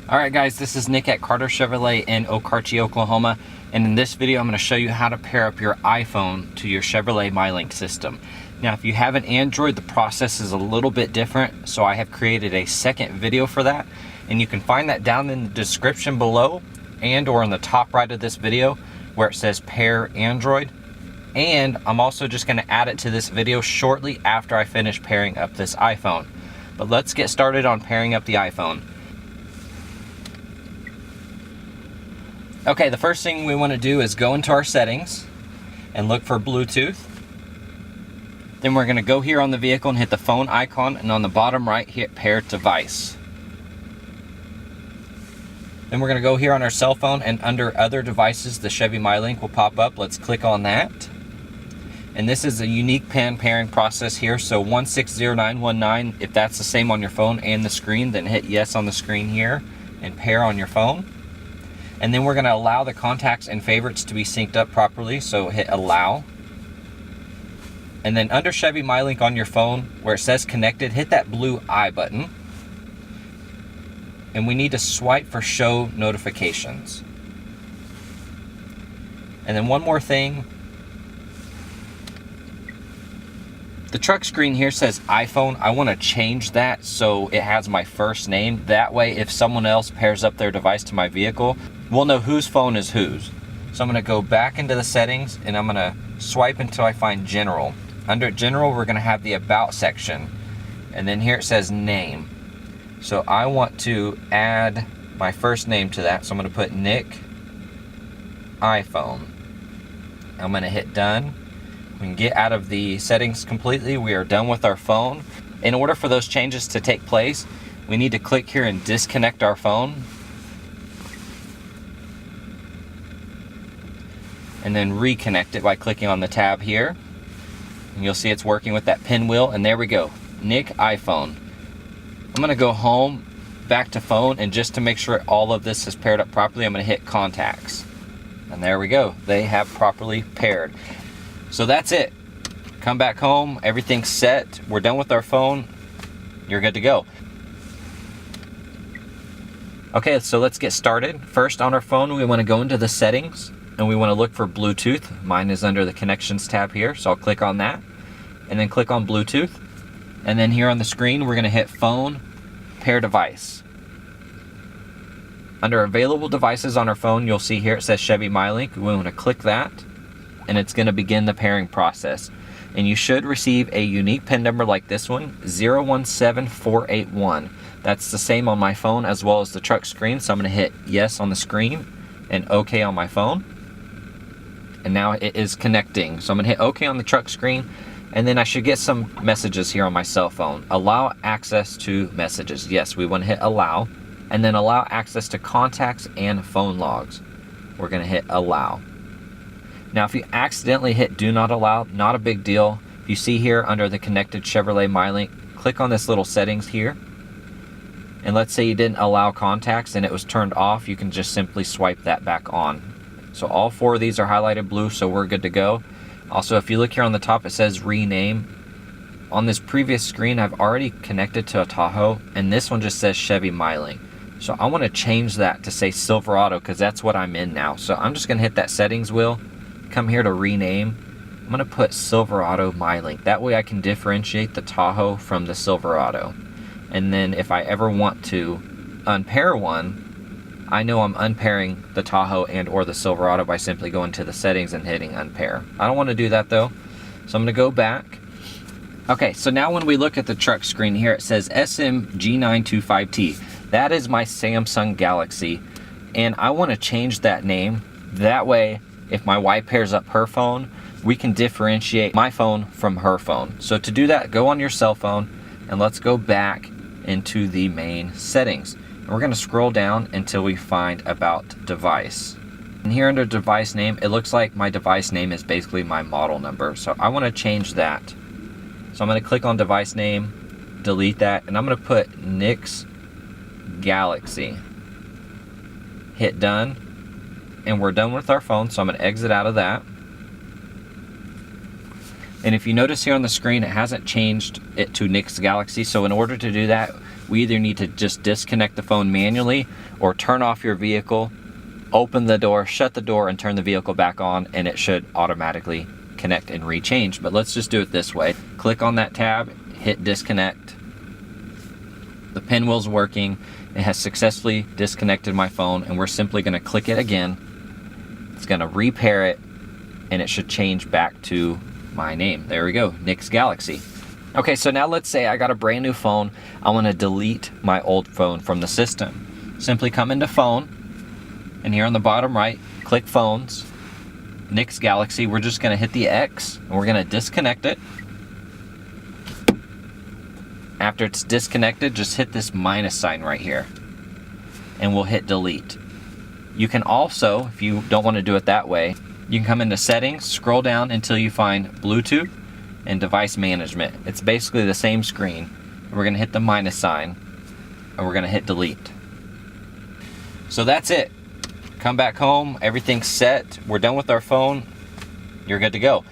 Alright guys, this is Nick at Carter Chevrolet in Okarche, Oklahoma, and in this video I'm going to show you how to pair up your iPhone to your Chevrolet MyLink system. Now if you have an Android, the process is a little bit different, so I have created a second video for that, and you can find that down in the description below and or in the top right of this video where it says pair Android. And I'm also just going to add it to this video shortly after I finish pairing up this iPhone. But let's get started on pairing up the iPhone. Okay, the first thing we want to do is go into our settings and look for Bluetooth. Then we're going to go here on the vehicle and hit the phone icon, and on the bottom right hit pair device. Then we're going to go here on our cell phone, and under other devices the Chevy MyLink will pop up. Let's click on that. And this is a unique PIN pairing process here, so 160919, if that's the same on your phone and the screen, then hit yes on the screen here and pair on your phone. And then we're going to allow the contacts and favorites to be synced up properly, so hit allow. And then under Chevy MyLink on your phone, where it says connected, hit that blue I button. And we need to swipe for show notifications. And then one more thing. The truck screen here says iPhone. I want to change that so it has my first name. That way, if someone else pairs up their device to my vehicle, we'll know whose phone is whose. So I'm going to go back into the settings and I'm going to swipe until I find General. Under General, we're going to have the About section. And then here it says Name. So I want to add my first name to that. So I'm going to put Nick iPhone. I'm going to hit Done. We can get out of the settings completely. We are done with our phone. In order for those changes to take place, we need to click here and disconnect our phone. And then reconnect it by clicking on the tab here. And you'll see it's working with that pinwheel, and there we go. Nick iPhone. I'm going to go home, back to phone, and just to make sure all of this is paired up properly, I'm going to hit contacts. And there we go. They have properly paired. So that's it. Come back home, everything's set. We're done with our phone. You're good to go. Okay, so let's get started. First on our phone, we want to go into the settings and we want to look for Bluetooth. Mine is under the connections tab here, so I'll click on that and then click on Bluetooth. And then here on the screen, we're going to hit phone, pair device. Under available devices on our phone, you'll see here it says Chevy MyLink. We want to click that, and it's going to begin the pairing process. And you should receive a unique PIN number like this one, 017481. That's the same on my phone as well as the truck screen. So I'm going to hit yes on the screen and OK on my phone. And now it is connecting. So I'm going to hit OK on the truck screen, and then I should get some messages here on my cell phone. Allow access to messages. Yes, we want to hit allow, and then allow access to contacts and phone logs. We're going to hit allow. Now if you accidentally hit do not allow, not a big deal. If you see here under the connected Chevrolet MyLink, click on this little settings here. And let's say you didn't allow contacts and it was turned off, you can just simply swipe that back on. So all four of these are highlighted blue, so we're good to go. Also, if you look here on the top, it says rename. On this previous screen, I've already connected to a Tahoe, and this one just says Chevy MyLink. So I want to change that to say Silverado because that's what I'm in now. So I'm just going to hit that settings wheel. Come here to rename. I'm going to put Silverado MyLink. That way I can differentiate the Tahoe from the Silverado. And then if I ever want to unpair one, I know I'm unpairing the Tahoe and or the Silverado by simply going to the settings and hitting unpair. I don't want to do that though. So I'm going to go back. Okay, so now when we look at the truck screen here, it says SMG925T. That is my Samsung Galaxy. And I want to change that name. That way, if my wife pairs up her phone, we can differentiate my phone from her phone. So to do that, go on your cell phone and let's go back into the main settings. And we're going to scroll down until we find About Device. And here under device name, it looks like my device name is basically my model number. So I want to change that. So I'm going to click on device name, delete that, and I'm going to put Nick's Galaxy. Hit done. And we're done with our phone, so I'm going to exit out of that. And if you notice here on the screen, it hasn't changed it to Nick's Galaxy. So in order to do that, we either need to just disconnect the phone manually or turn off your vehicle, open the door, shut the door, and turn the vehicle back on, and it should automatically connect and rechange. But let's just do it this way. Click on that tab, hit disconnect. The pinwheel's working. It has successfully disconnected my phone, and we're simply going to click it again. It's going to repair it, and it should change back to my name. There we go, Nick's Galaxy. Okay, so now let's say I got a brand new phone. I want to delete my old phone from the system. Simply come into phone, and here on the bottom right, click phones, Nick's Galaxy. We're just going to hit the X, and we're going to disconnect it. After it's disconnected, just hit this minus sign right here, and we'll hit delete. You can also, if you don't want to do it that way, you can come into settings, scroll down until you find Bluetooth and device management. It's basically the same screen. We're going to hit the minus sign, and we're going to hit delete. So that's it. Come back home, everything's set, we're done with our phone, you're good to go.